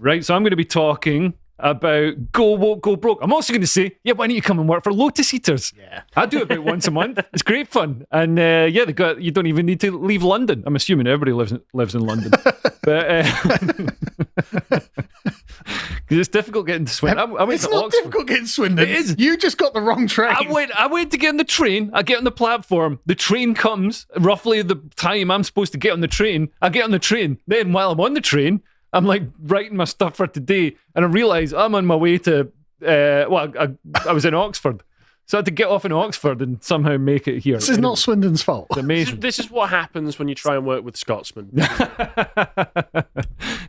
right? So I'm going to be talking about go woke, go broke. I'm also going to say, yeah, why don't you come and work for Lotus Heaters? Yeah. I do it about once a month. It's great fun. And you don't even need to leave London. I'm assuming everybody lives in London. But because it's difficult getting to Swindon. I went it's to not Oxford. difficult getting Swindon. It is. You just got the wrong train. I went to get on the train. I get on the platform. The train comes roughly the time I'm supposed to get on the train. I get on the train. Then while I'm on the train, I'm like writing my stuff for today, and I realise I'm on my way to. I was in Oxford, so I had to get off in Oxford and somehow make it here. This is not Swindon's fault. It's amazing. This is what happens when you try and work with Scotsmen.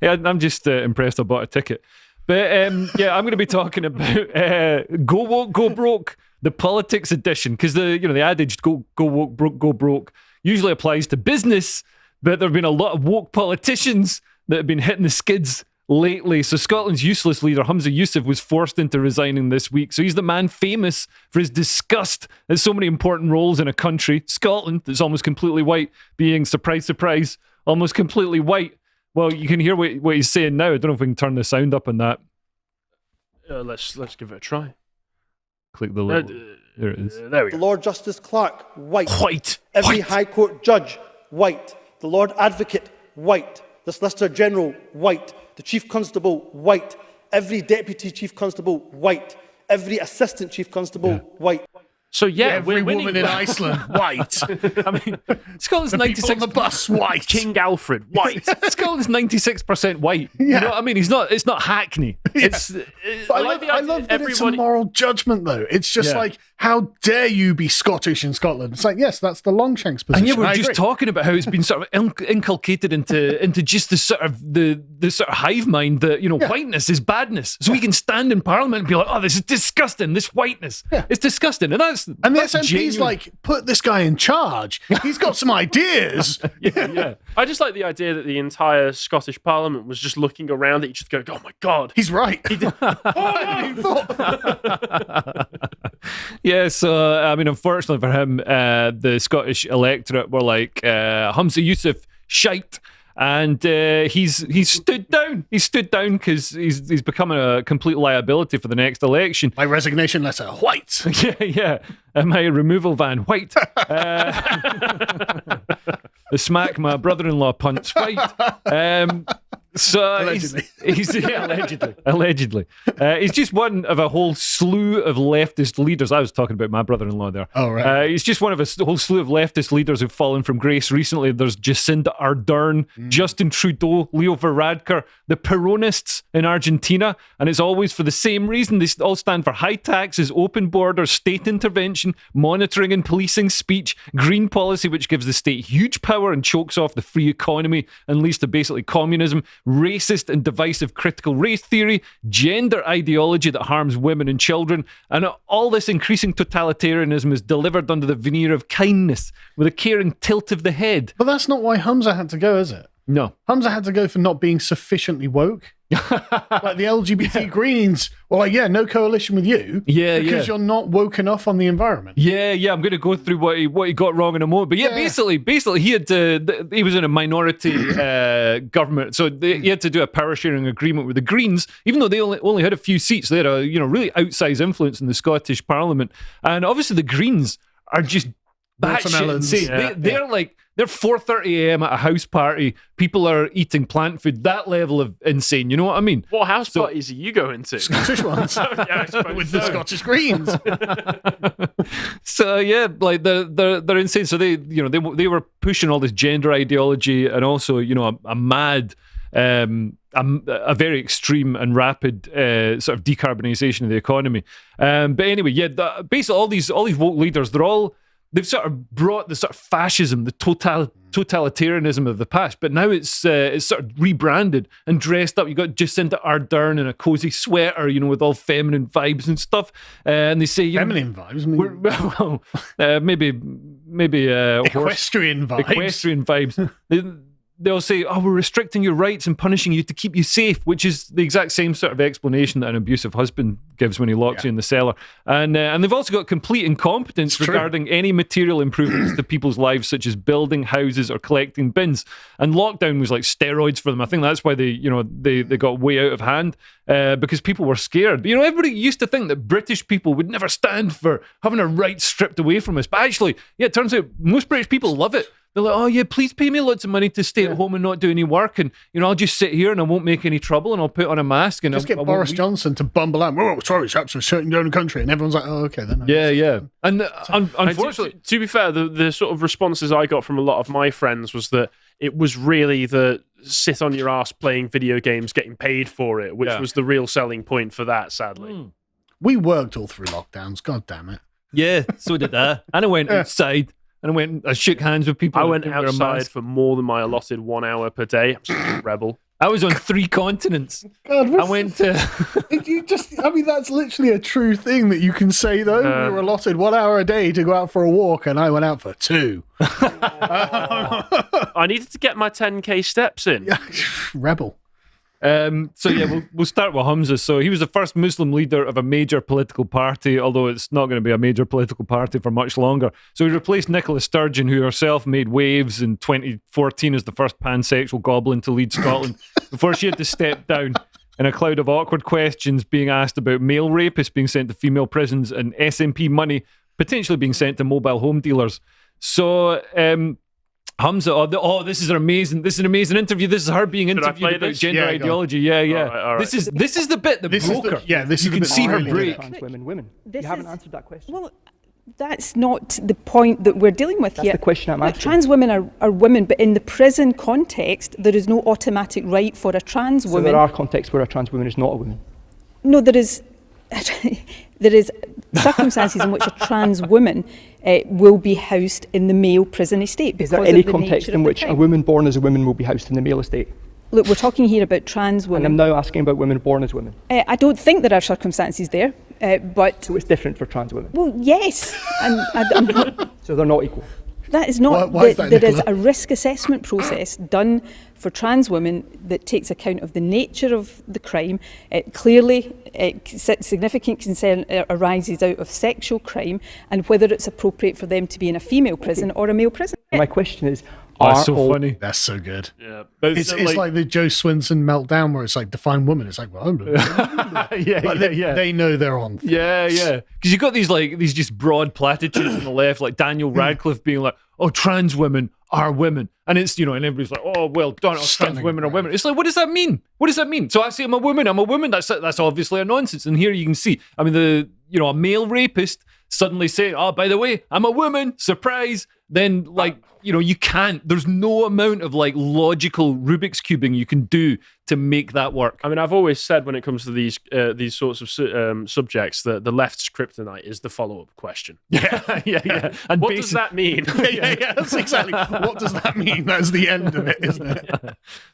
Yeah, I'm just impressed I bought a ticket. But I'm going to be talking about Go Woke, Go Broke, the politics edition, because the adage go woke, go broke usually applies to business, but there have been a lot of woke politicians that have been hitting the skids lately. So Scotland's useless leader, Hamza YF, was forced into resigning this week. So he's the man famous for his disgust at so many important roles in a country, Scotland, that's almost completely white, being, surprise, surprise, almost completely white. Well, you can hear what he's saying now. I don't know if we can turn the sound up on that. Let's give it a try. Click the little... there it is. There we The go. Lord Justice Clerk, white. White. Every White. High Court judge, white. The Lord Advocate, white. The Solicitor General, white. The Chief Constable, white. Every Deputy Chief Constable, white. Every Assistant Chief Constable, white. So Every we're woman in Iceland, white. I mean, Scotland's The people 96 on the bus, white. King Alfred, white. Scotland's 96% white. You know what I mean? It's not Hackney. It's But like I love that it's a moral judgment, though. It's just like, how dare you be Scottish in Scotland? It's like, yes, that's the Longshanks position. and yeah, we're I just agree. talking about how it's been sort of inculcated into just the sort of the sort of hive mind that whiteness is badness. So we can stand in Parliament and be like, oh, this is disgusting. This whiteness, it's disgusting, and that's the that's SNP's genuine. like, put this guy in charge. He's got some ideas. yeah. I just like the idea that the entire Scottish Parliament was just looking around at each other going, oh my God. He's right. Yeah, so I mean, unfortunately for him, the Scottish electorate were like, Hamza YF, shite. And he's stood down. He stood down because he's becoming a complete liability for the next election. My resignation letter, white. Yeah. And my removal van, white. The smack my brother-in-law punts, white. So Allegedly. Allegedly. He's just one of a whole slew of leftist leaders. I was talking about my brother-in-law there. Oh, right. He's just one of a whole slew of leftist leaders who've fallen from grace recently. There's Jacinda Ardern, Justin Trudeau, Leo Varadkar, the Peronists in Argentina, and it's always for the same reason. They all stand for high taxes, open borders, state intervention, monitoring and policing speech, green policy, which gives the state huge power and chokes off the free economy and leads to basically communism, racist and divisive critical race theory, gender ideology that harms women and children, and all this increasing totalitarianism is delivered under the veneer of kindness with a caring tilt of the head. But that's not why Hamza had to go, is it? No. Hamza had to go for not being sufficiently woke. Like the LGBT Greens, well, like, no coalition with you. Because you're not woke enough on the environment. Yeah, I'm going to go through what he got wrong in a moment. But basically, he had he was in a minority government, so he had to do a power sharing agreement with the Greens, even though they only had a few seats. They had a really outsized influence in the Scottish Parliament, and obviously the Greens are just batshit insane. They're 4:30 a.m. at a house party. People are eating plant food. That level of insane. You know what I mean? What house parties are you going to? Scottish ones. I suppose With the Scottish Greens. So like they're insane. So they were pushing all this gender ideology and also a mad. A very extreme and rapid sort of decarbonisation of the economy. But anyway, basically all these woke leaders, they've sort of brought the sort of fascism, the totalitarianism of the past, but now it's sort of rebranded and dressed up. You got Jacinda Ardern in a cozy sweater, with all feminine vibes and stuff. And they say, feminine vibes? Maybe Equestrian vibes. Equestrian vibes. they'll say, "Oh, we're restricting your rights and punishing you to keep you safe," which is the exact same sort of explanation that an abusive husband gives when he locks you in the cellar. And they've also got complete incompetence regarding any material improvements to people's lives, such as building houses or collecting bins. And lockdown was like steroids for them. I think that's why they got way out of hand, because people were scared. Everybody used to think that British people would never stand for having our rights stripped away from us. But actually, yeah, it turns out most British people love it. They're like, "Oh yeah, please pay me lots of money to stay at home and not do any work, and I'll just sit here and I won't make any trouble, and I'll put on a mask and just get Boris Johnson to bumble out. Oh, sorry, chaps, we're shutting down the country," and everyone's like, "Oh, okay then." Yeah. And unfortunately, to be fair, the sort of responses I got from a lot of my friends was that it was really the sit on your ass playing video games, getting paid for it, which was the real selling point for that. Sadly, we worked all through lockdowns. God damn it. Yeah, so did I. And I went outside. And I shook hands with people. I went outside for more than my allotted 1 hour per day. I'm such a rebel. I was on 3 continents. God, I went to... that's literally a true thing that you can say, though. We were allotted 1 hour a day to go out for a walk, and I went out for 2. I needed to get my 10k steps in. Rebel. So yeah, we'll start with Hamza. So he was the first Muslim leader of a major political party, although it's not going to be a major political party for much longer. So he replaced Nicola Sturgeon, who herself made waves in 2014 as the first pansexual goblin to lead Scotland, before she had to step down in a cloud of awkward questions being asked about male rapists being sent to female prisons and SNP money potentially being sent to mobile home dealers. So Hamza, this is an amazing interview. This is her being interviewed about gender ideology. Yeah. All right. This is the bit that broke her. You can see her break. Trans women. You haven't answered that question. Well, that's not the point that we're dealing with here. That's the question I'm asking. Trans women are women, but in the prison context, there is no automatic right for a trans woman. So there are contexts where a trans woman is not a woman. No, there is. There is circumstances in which a trans woman will be housed in the male prison estate. Is there any context in which a woman born as a woman will be housed in the male estate? Look, we're talking here about trans women. And I'm now asking about women born as women. I don't think there are circumstances there, but... So it's different for trans women? Well, yes. I'm not... So they're not equal? That is not. Why is that, there is a risk assessment process done for trans women that takes account of the nature of the crime. Clearly, significant concern arises out of sexual crime and whether it's appropriate for them to be in a female prison or a male prison. My question is, that's so funny. That's so good. Yeah, it's like the Joe Swinson meltdown where it's like define women. It's like, well, they know they're on. Yeah. Because you've got these just broad platitudes on the left, like Daniel Radcliffe being like, "Oh, trans women are women," and it's and everybody's like, "Oh, well done, trans women are women." It's like, what does that mean? What does that mean? So I say I'm a woman. That's obviously a nonsense. And here you can see, I mean, a male rapist suddenly saying, "Oh, by the way, I'm a woman." Surprise. Then you can't. There's no amount of logical Rubik's cubing you can do to make that work. I mean, I've always said when it comes to these sorts of subjects that the left's kryptonite is the follow-up question. Yeah. And what does that mean? Yeah, that's exactly. What does that mean? That's the end of it, isn't it?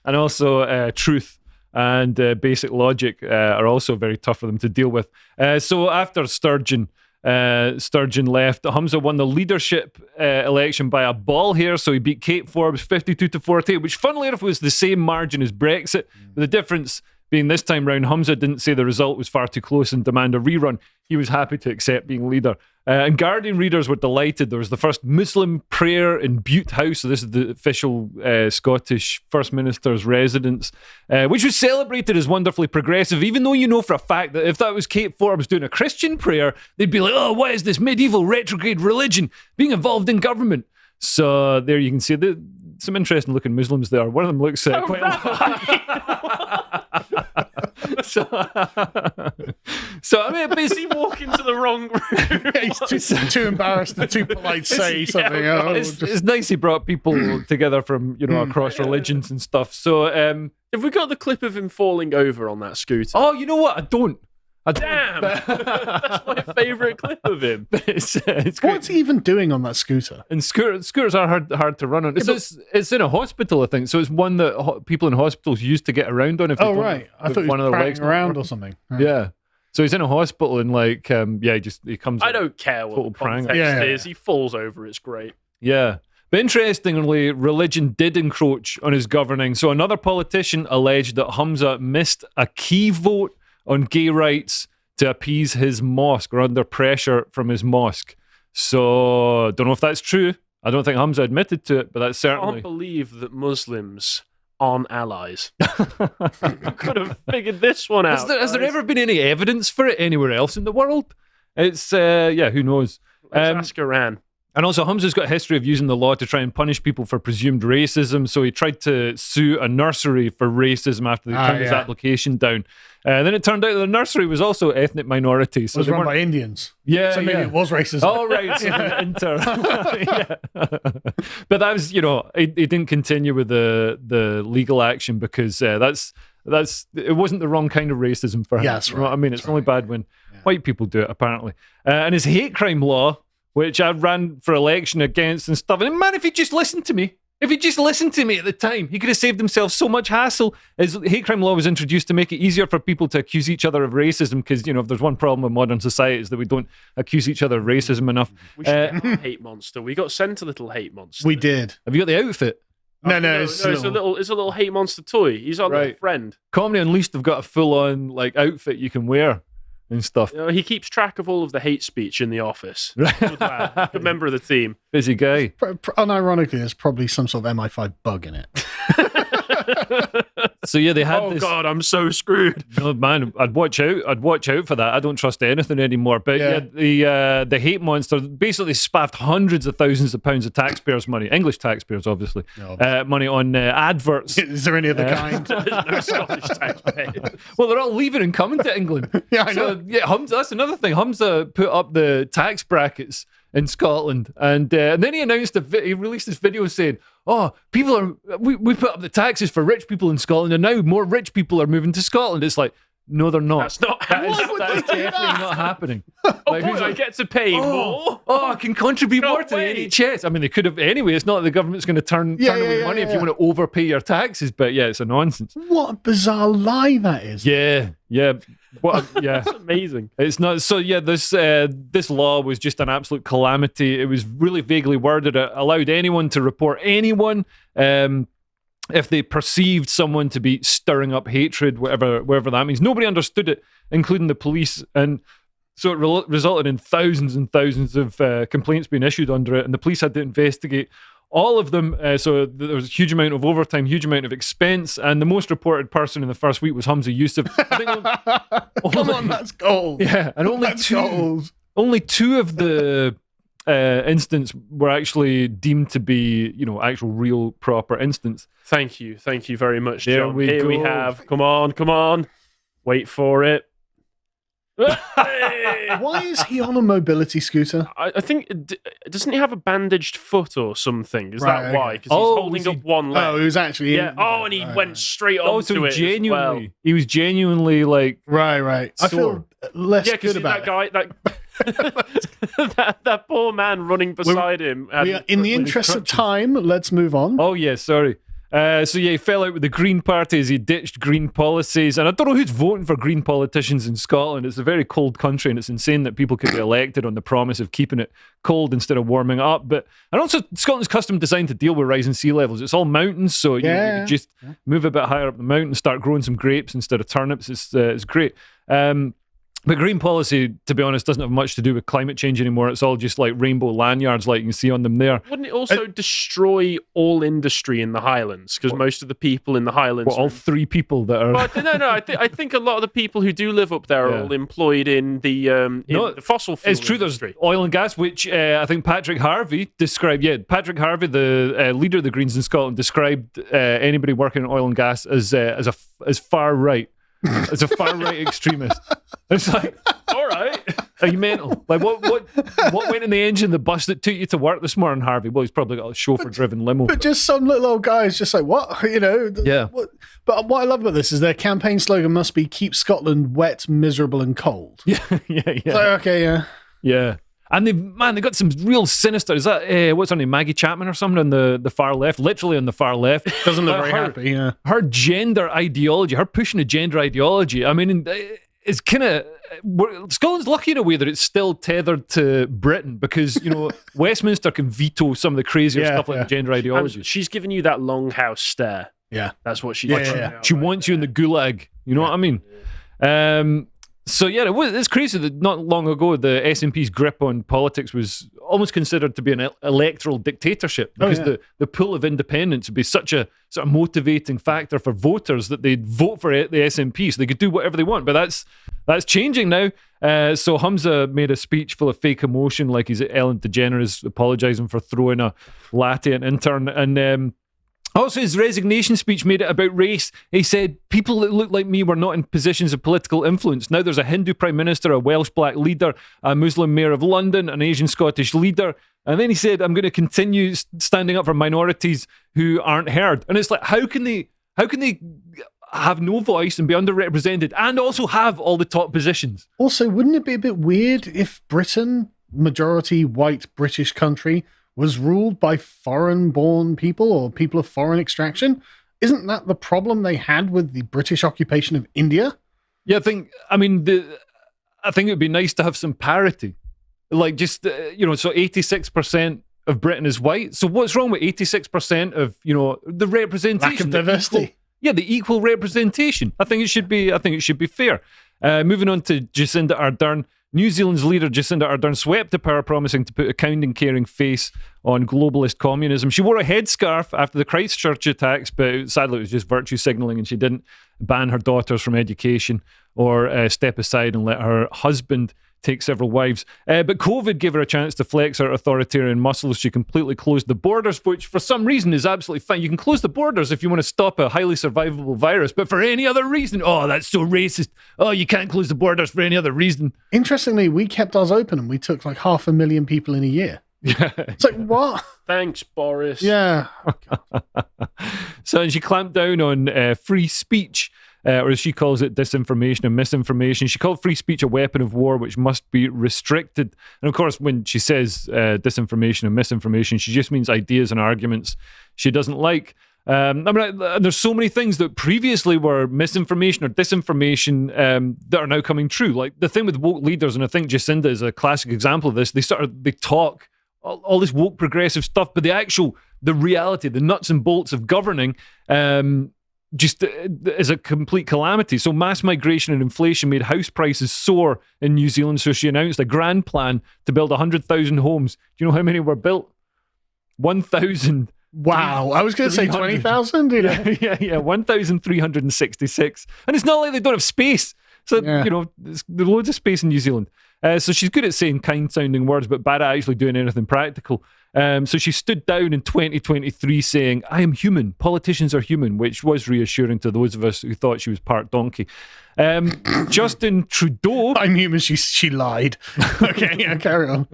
And also truth and basic logic are also very tough for them to deal with. So after Sturgeon left, Hamza won the leadership election by a ball hair, so he beat Kate Forbes 52-48, which funnily enough was the same margin as Brexit, with the difference being this time round Hamza didn't say the result was far too close and demand a rerun. He was happy to accept being leader. And Guardian readers were delighted. There was the first Muslim prayer in Bute House, so this is the official Scottish First Minister's residence, which was celebrated as wonderfully progressive, even though for a fact that if that was Kate Forbes doing a Christian prayer, they'd be like, "Oh, what is this medieval retrograde religion being involved in government?" So there you can see some interesting looking Muslims there. One of them looks quite So I mean, is he walking to the wrong room? He's too embarrassed and too polite to say something. It's nice he brought people together from across religions and stuff. So have we got the clip of him falling over on that scooter? Oh, you know what? I don't. Damn, that's my favourite clip of him. It's what's he even doing on that scooter? And scooters are hard to run on. It's in a hospital, I think. So it's one that people in hospitals use to get around on. If they right. I thought he was prancing around or something. Right. Yeah. So he's in a hospital and he comes. I don't care what the context is. He falls over. It's great. Yeah. But interestingly, religion did encroach on his governing. So another politician alleged that Hamza missed a key vote on gay rights to appease his mosque, or under pressure from his mosque. So, don't know if that's true. I don't think Hamza admitted to it, but that's certainly... I can't believe that Muslims aren't allies. I could have figured this one out. Has there ever been any evidence for it anywhere else in the world? It's, who knows? Let's ask Iran. And also, Hamza's got a history of using the law to try and punish people for presumed racism. So he tried to sue a nursery for racism after they turned his application down. Then it turned out that the nursery was also ethnic minority. So it was run by Indians. Yeah, so maybe it was racism. Oh, right. But that was, he didn't continue with the legal action because it wasn't the wrong kind of racism for him. Yeah, that's right. You know what I mean? It's only bad when white people do it, apparently. And his hate crime law, which I ran for election against and stuff. And man, if he just listened to me at the time, he could have saved himself so much hassle. His hate crime law was introduced to make it easier for people to accuse each other of racism because, if there's one problem with modern society is that we don't accuse each other of racism enough. We should get a hate monster. We got sent a little hate monster. We did. Have you got the outfit? No, it's a little hate monster toy. He's our little friend. Comedy Unleashed have got a full-on outfit you can wear and stuff. He keeps track of all of the hate speech in the office. Good lad. Good member of the team. Busy guy. Unironically, there's probably some sort of MI5 bug in it. So they had this... Oh God, I'm so screwed. Oh, man, I'd watch out for that. I don't trust anything anymore. But the hate monster basically spaffed hundreds of thousands of pounds of taxpayers' money, English taxpayers, obviously, money on adverts. Is there any other kind? There's no Scottish taxpayers. Well, they're all leaving and coming to England. Yeah, I know. Hamza, that's another thing. Hamza put up the tax brackets in Scotland, and then he announced he released this video saying, "Oh, we put up the taxes for rich people in Scotland, and now more rich people are moving to Scotland." It's like, no, they're not. That's not. That is definitely not happening. I get to pay more. Oh, I can contribute more to the NHS. I mean, they could have anyway. It's not that the government's going to turn away money if you want to overpay your taxes. But it's a nonsense. What a bizarre lie that is. Yeah. That's amazing. It's not. So this law was just an absolute calamity. It was really vaguely worded. It allowed anyone to report anyone if they perceived someone to be stirring up hatred, whatever that means. Nobody understood it, including the police, and so it resulted in thousands and thousands of complaints being issued under it, and the police had to investigate all of them. So there was a huge amount of overtime, huge amount of expense, and the most reported person in the first week was Hamza YF. Come on, that's gold. Yeah, and only two of the instance were actually deemed to be, actual real proper instance. Thank you very much, there John. We Here go. we have. Come on. Wait for it. Why is he on a mobility scooter? I think doesn't he have a bandaged foot or something? Is that why? Because he's holding up one leg. Oh, he was actually and he went straight onto it. Genuinely, as well. he was genuinely like right. I feel less good about that poor man running beside him. In the interest of time, let's move on. Oh yeah, sorry. He fell out with the Green Party as he ditched Green policies. And I don't know who's voting for Green politicians in Scotland. It's a very cold country, and it's insane that people could be elected on the promise of keeping it cold instead of warming it up. And also, Scotland's custom designed to deal with rising sea levels. It's all mountains, so you could just move a bit higher up the mountain, start growing some grapes instead of turnips. It's great. But green policy, to be honest, doesn't have much to do with climate change anymore. It's all just like rainbow lanyards like you can see on them there. Wouldn't it also destroy all industry in the Highlands? Because most of the people in the Highlands... all three people that are... No. I think a lot of the people who do live up there are all employed in the the fossil fuel It's true, industry. There's oil and gas, which I think Patrick Harvey described... Yeah, Patrick Harvey, the leader of the Greens in Scotland, described anybody working in oil and gas as far right. As a far-right extremist. It's like, all right, are you mental? Like, what went in the engine of the bus that took you to work this morning, Harvey? Well, he's probably got a chauffeur-driven limo. But just some little old guy is just like, what? Yeah. But what I love about this is their campaign slogan must be "Keep Scotland wet, miserable, and cold." Yeah. Yeah. And they got some real sinister. Is that what's her name, Maggie Chapman or something on the far left? Literally on the far left. Doesn't look very happy. Yeah. Her gender ideology, her pushing a gender ideology. I mean, it's kind of Scotland's lucky in a way that it's still tethered to Britain because Westminster can veto some of the crazier stuff like the gender ideology. She's giving you that longhouse stare. Yeah, that's what she. She wants you in the gulag. You know what I mean? So it's crazy that not long ago the SNP's grip on politics was almost considered to be an electoral dictatorship because the pool of independents would be such a sort of motivating factor for voters that they'd vote for the SNP so they could do whatever they want. But that's changing now. So Hamza made a speech full of fake emotion, like he's Ellen DeGeneres apologising for throwing a latte at an intern, and also, his resignation speech made it about race. He said, people that look like me were not in positions of political influence. Now there's a Hindu Prime Minister, a Welsh black leader, a Muslim Mayor of London, an Asian Scottish leader. And then he said, I'm going to continue standing up for minorities who aren't heard. And it's like, how can they have no voice and be underrepresented and also have all the top positions? Also, wouldn't it be a bit weird if Britain, majority white British country, was ruled by foreign-born people or people of foreign extraction? Isn't that the problem they had with the British occupation of India? Yeah, I think it would be nice to have some parity. Like just, so 86% of Britain is white. So what's wrong with 86% of, the representation? Lack of diversity. The equal representation. I think it should be fair. Moving on to Jacinda Ardern. New Zealand's leader Jacinda Ardern swept to power, promising to put a kind and caring face on globalist communism. She wore a headscarf after the Christchurch attacks, but sadly it was just virtue signalling, and she didn't ban her daughters from education or step aside and let her husband take several wives. But COVID gave her a chance to flex her authoritarian muscles. She completely closed the borders, which for some reason is absolutely fine. You can close the borders if you want to stop a highly survivable virus, but for any other reason, that's so racist. You can't close the borders for any other reason. Interestingly, we kept ours open and we took like 500,000 people in a year. Yeah. It's like, what? Thanks, Boris. Yeah. So she clamped down on free speech. Or as she calls it, disinformation and misinformation. She called free speech a weapon of war which must be restricted. And of course, when she says disinformation and misinformation, she just means ideas and arguments she doesn't like. There's so many things that previously were misinformation or disinformation that are now coming true. Like the thing with woke leaders, and I think Jacinda is a classic example of this. They talk all this woke progressive stuff, but the reality, the nuts and bolts of governing, just is a complete calamity. So mass migration and inflation made house prices soar in New Zealand. So she announced a grand plan to build 100,000 homes. Do you know how many were built? 1,000. Wow. I was going to say 20,000. Yeah, 1,366. And it's not like they don't have space. So, there's loads of space in New Zealand. So she's good at saying kind-sounding words, but bad at actually doing anything practical. So she stood down in 2023 saying, I am human. Politicians are human, which was reassuring to those of us who thought she was part donkey. Justin Trudeau... I'm human, she lied. Okay, yeah, carry on.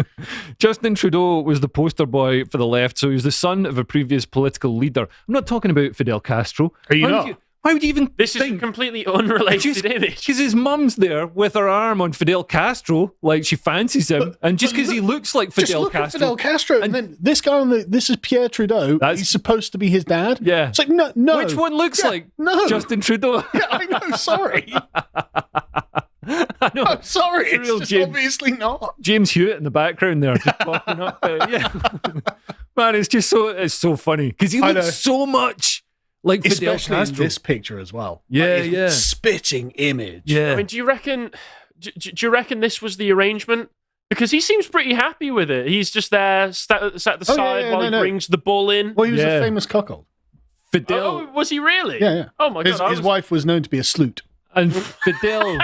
Justin Trudeau was the poster boy for the left, so he was the son of a previous political leader. I'm not talking about Fidel Castro. Are you not? Why would you even This think? is a completely unrelated image. Because his mum's there with her arm on Fidel Castro, like she fancies him, and just because he looks like Fidel Castro. At Fidel Castro, and then this guy this is Pierre Trudeau. He's supposed to be his dad. Yeah. It's like, no. Which one looks like Justin Trudeau? Yeah, I know, sorry. I know. I'm sorry, it's real just James, obviously not. James Hewitt in the background there, just popping up. Man, it's so funny, because he looks so much like Fidel Especially Castro. in this picture as well. Yeah. Spitting image. Yeah. I mean, do you reckon this was the arrangement? Because he seems pretty happy with it. He's just there, sat at the side while he brings the bull in. Well, he was a famous cuckold. Fidel. Oh, was he really? Yeah. Oh my God. His wife was known to be a sloot. And Fidel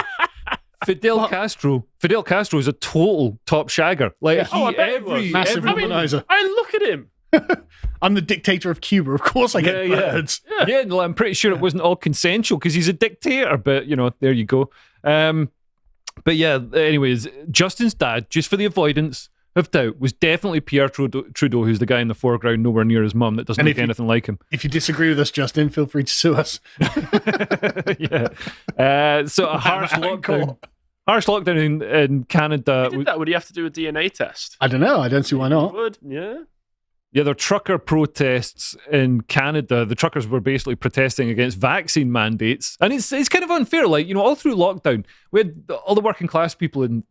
Castro is a total top shagger. Like Massive womanizer. I look at him. I'm the dictator of Cuba. Of course I get birds. Yeah, well, I'm pretty sure it wasn't all consensual because he's a dictator, but, there you go. But yeah, anyways, Justin's dad, just for the avoidance of doubt, was definitely Pierre Trudeau, who's the guy in the foreground, nowhere near his mum, that doesn't look anything like him. If you disagree with us, Justin, feel free to sue us. Yeah. So a harsh lockdown in Canada. If he did that, would he have to do a DNA test? I don't know. I don't see why not. Would, yeah. Yeah, there are trucker protests in Canada. The truckers were basically protesting against vaccine mandates. And it's kind of unfair. Like, all through lockdown, we had all the working class people in,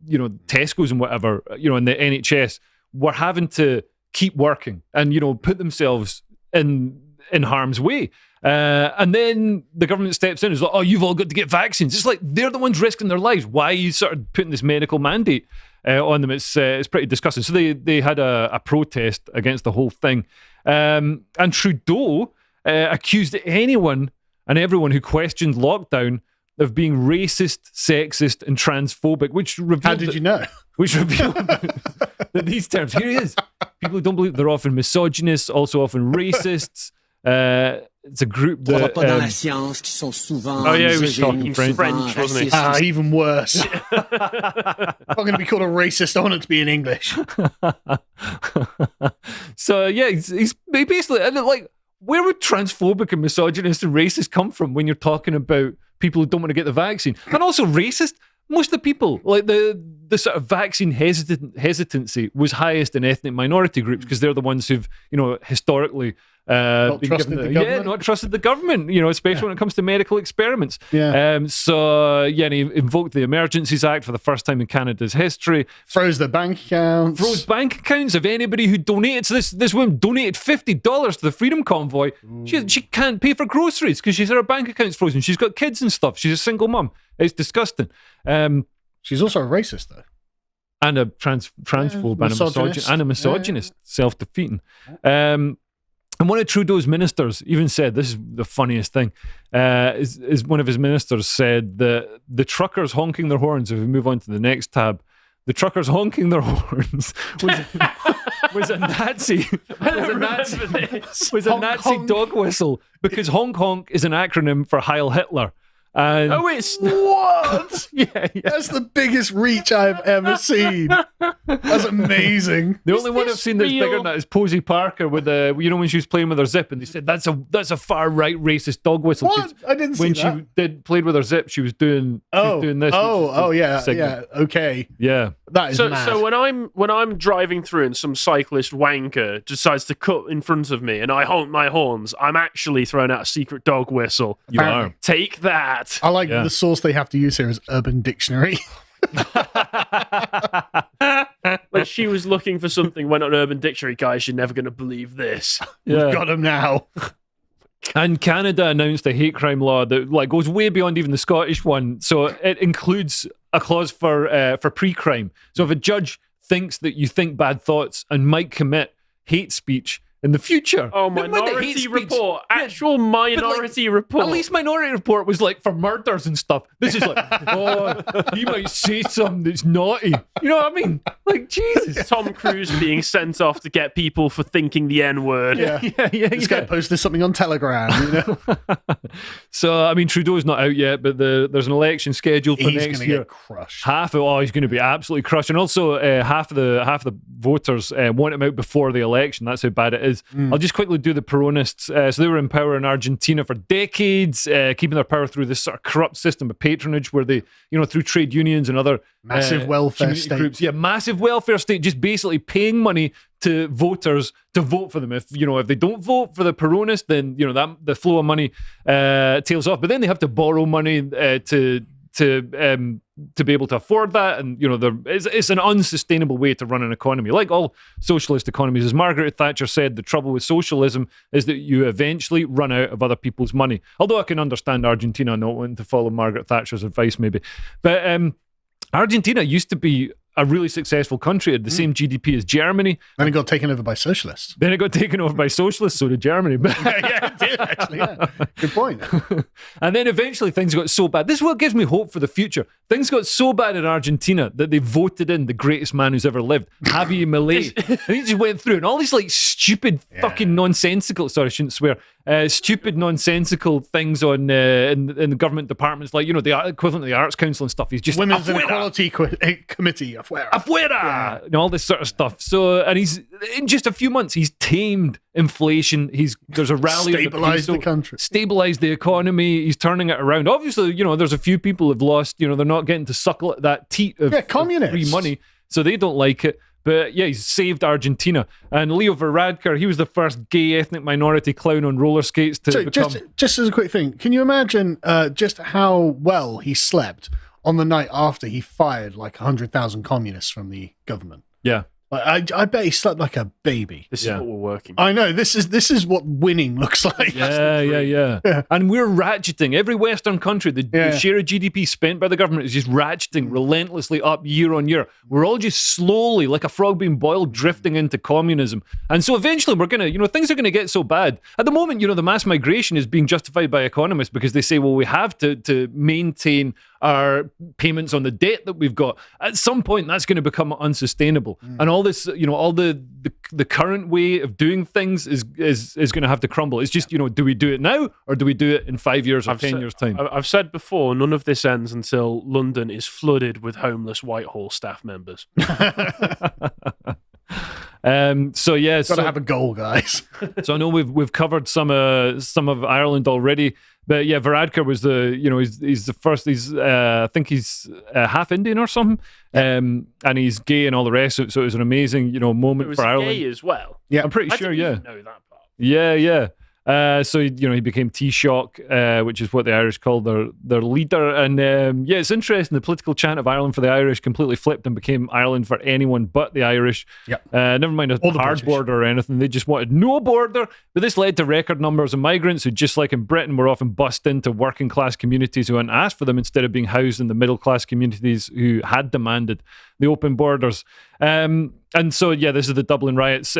Tesco's and whatever, in the NHS were having to keep working and, put themselves in harm's way. And then the government steps in and is like, oh, you've all got to get vaccines. It's like they're the ones risking their lives. Why are you sort of putting this medical mandate on them? It's pretty disgusting. So they had a protest against the whole thing. And Trudeau accused anyone and everyone who questioned lockdown of being racist, sexist, and transphobic, which revealed... How did you know? Which revealed that these terms... Here he is. People who don't believe they're often misogynists, also often racists. It's a group that... oh yeah, he was talking French, wasn't he? Even worse. I'm going to be called a racist. I want it to be in English. So yeah, he's basically... And like, where would transphobic and misogynist and racist come from when you're talking about people who don't want to get the vaccine? And also racist... Most of the people, like the sort of vaccine hesitancy was highest in ethnic minority groups because they're the ones who've, historically not trusted the government. Yeah, not trusted the government, especially when it comes to medical experiments. Yeah. And he invoked the Emergencies Act for the first time in Canada's history. Froze the bank accounts. Froze bank accounts of anybody who donated. So this woman donated $50 to the Freedom Convoy. She can't pay for groceries because her bank account's frozen. She's got kids and stuff. She's a single mum. It's disgusting. She's also a racist, though. And a transphobe and a misogynist, self-defeating. And one of Trudeau's ministers even said, this is the funniest thing, is one of his ministers said that the truckers honking their horns, if we move on to the next tab, the truckers honking their horns was a Nazi dog whistle, because honk honk is an acronym for Heil Hitler. And it's what? yeah. That's the biggest reach I've ever seen. That's amazing. The only one I've seen that's bigger than that is Posie Parker with when she was playing with her zip, and they said that's a far right racist dog whistle. What? I didn't see that. When she played with her zip, she was doing this. Yeah. Okay. Yeah. That is mad. So when I'm driving through and some cyclist wanker decides to cut in front of me and I honk my horns, I'm actually throwing out a secret dog whistle. You are. Take that. I like the source they have to use here is Urban Dictionary. Like she was looking for something, went on Urban Dictionary, guys, you're never going to believe this. Yeah. We've got him now. And Canada announced a hate crime law that goes way beyond even the Scottish one. So it includes a clause for pre-crime. So if a judge thinks that you think bad thoughts and might commit hate speech in the future. Oh, Minority Report. Actual Minority Report. At least Minority Report was like for murders and stuff. This is like, he might say something that's naughty. You know what I mean? Like, Jesus. Tom Cruise being sent off to get people for thinking the N-word. Yeah. This guy posted something on Telegram, So, I mean, Trudeau's not out yet, but there's an election scheduled for next year. He's going to get crushed. He's going to be absolutely crushed. And also, half of the voters want him out before the election. That's how bad it is. I'll just quickly do the Peronists. So they were in power in Argentina for decades, keeping their power through this sort of corrupt system of patronage where they, through trade unions and other massive welfare state groups. Yeah, massive welfare state, just basically paying money to voters to vote for them. If they don't vote for the Peronists, then the flow of money tails off. But then they have to borrow money to be able to afford that, and it's an unsustainable way to run an economy, like all socialist economies. As Margaret Thatcher said, the trouble with socialism is that you eventually run out of other people's money. Although I can understand Argentina not wanting to follow Margaret Thatcher's advice, maybe. But Argentina used to be a really successful country, had the same GDP as Germany. Then it got taken over by socialists. So did Germany. Yeah, it did, actually. Yeah. Good point. And then eventually things got so bad. This is what gives me hope for the future. Things got so bad in Argentina that they voted in the greatest man who's ever lived, Javier Milei. And he just went through and all these stupid fucking nonsensical, sorry, I shouldn't swear, stupid nonsensical things on in the government departments, like, the equivalent of the Arts Council and stuff. He's just Women's Inequality Committee. Afuera! Yeah. All this sort of stuff. So, and he's in just a few months, he's tamed inflation. There's a rally, stabilized the country, stabilized the economy. He's turning it around. Obviously, there's a few people who've lost. They're not getting to suckle at that teat of communists, free money, so they don't like it. But yeah, he's saved Argentina. And Leo Varadkar, he was the first gay ethnic minority clown on roller skates to become... Just as a quick thing, can you imagine just how well he slept on the night after he fired like 100,000 communists from the government? Yeah. Like, I bet he slept like a baby. This is what we're working. I know, this is what winning looks like. Yeah. And we're ratcheting. Every Western country, the share of GDP spent by the government is just ratcheting relentlessly up year on year. We're all just slowly, like a frog being boiled, drifting into communism. And so eventually we're going to, things are going to get so bad. At the moment, the mass migration is being justified by economists because they say, well, we have to maintain our payments on the debt that we've got. At some point, that's going to become unsustainable. And all this, all the current way of doing things is going to have to crumble. It's just, do we do it now or do we do it in 5 years or 10 years' time? I've said before, none of this ends until London is flooded with homeless Whitehall staff members. Gotta have a goal, guys. So I know we've covered some of Ireland already, but yeah, Varadkar was he's the first. I think he's half Indian or something, and he's gay and all the rest. So it was an amazing moment for Ireland. Gay as well. Yeah, I'm pretty sure. I didn't even know that part. Yeah. So he became Taoiseach, which is what the Irish called their leader, and it's interesting. The political chant of Ireland for the Irish completely flipped and became Ireland for anyone but the Irish. Yep. Never mind a hard border or anything. They just wanted no border. But this led to record numbers of migrants who, just like in Britain, were often bussed into working class communities who hadn't asked for them instead of being housed in the middle class communities who had demanded the open borders. And so, this is the Dublin riots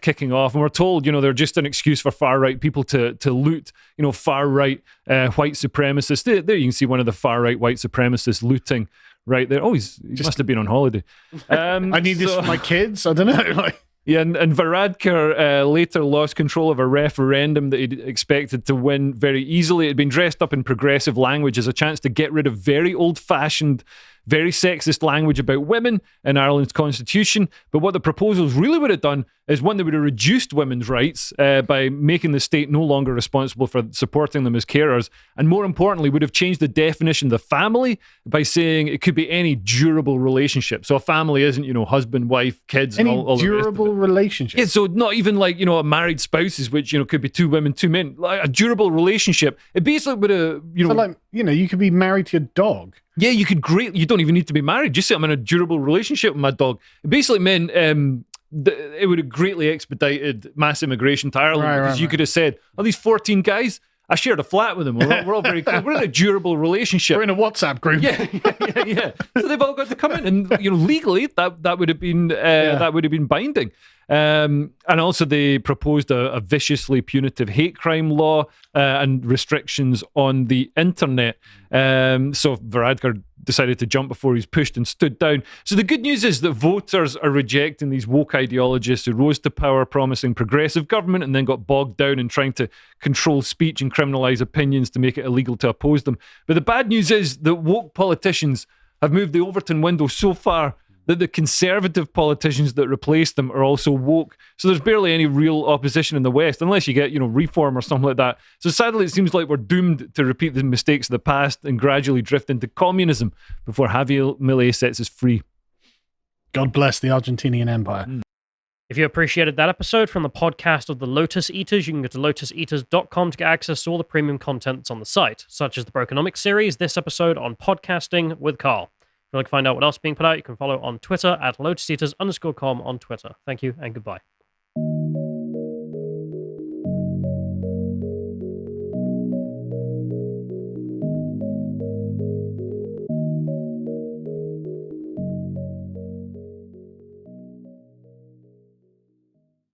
kicking off. And we're told, they're just an excuse for far-right people to loot, far-right white supremacists. There you can see one of the far-right white supremacists looting right there. Oh, he must have been on holiday. I need this for my kids. I don't know. Yeah, and Varadkar later lost control of a referendum that he'd expected to win very easily. It had been dressed up in progressive language as a chance to get rid of very old-fashioned, very sexist language about women in Ireland's constitution. But what the proposals really would have done is, one, they would have reduced women's rights by making the state no longer responsible for supporting them as carers, and more importantly, would have changed the definition of the family by saying it could be any durable relationship. So a family isn't, husband, wife, kids, any and all durable relationship. Yeah, so not even like, a married spouses, which, could be 2 women, 2 men. Like a durable relationship. It basically would have, So like, you could be married to your dog. Yeah, you don't even need to be married. Just say I'm in a durable relationship with my dog. It basically meant it would have greatly expedited mass immigration to Ireland, because you could have said, these 14 guys, I shared a flat with them. We're all very cool. We're in a durable relationship. We're in a WhatsApp group. Yeah. So they've all got to come in, and legally that would have been binding. And also they proposed a viciously punitive hate crime law and restrictions on the internet. So Varadkar decided to jump before he's pushed and stood down. So the good news is that voters are rejecting these woke ideologists who rose to power promising progressive government and then got bogged down in trying to control speech and criminalise opinions to make it illegal to oppose them. But the bad news is that woke politicians have moved the Overton window so far that the conservative politicians that replace them are also woke. So there's barely any real opposition in the West, unless you get, Reform or something like that. So sadly, it seems like we're doomed to repeat the mistakes of the past and gradually drift into communism before Javier Milei sets us free. God bless the Argentinian Empire. If you appreciated that episode from the podcast of the Lotus Eaters, you can go to lotuseaters.com to get access to all the premium content that's on the site, such as the Brokenomics series, this episode on podcasting with Carl. If you'd like to find out what else is being put out, you can follow on Twitter at lotuseaters_com on Twitter. Thank you and goodbye.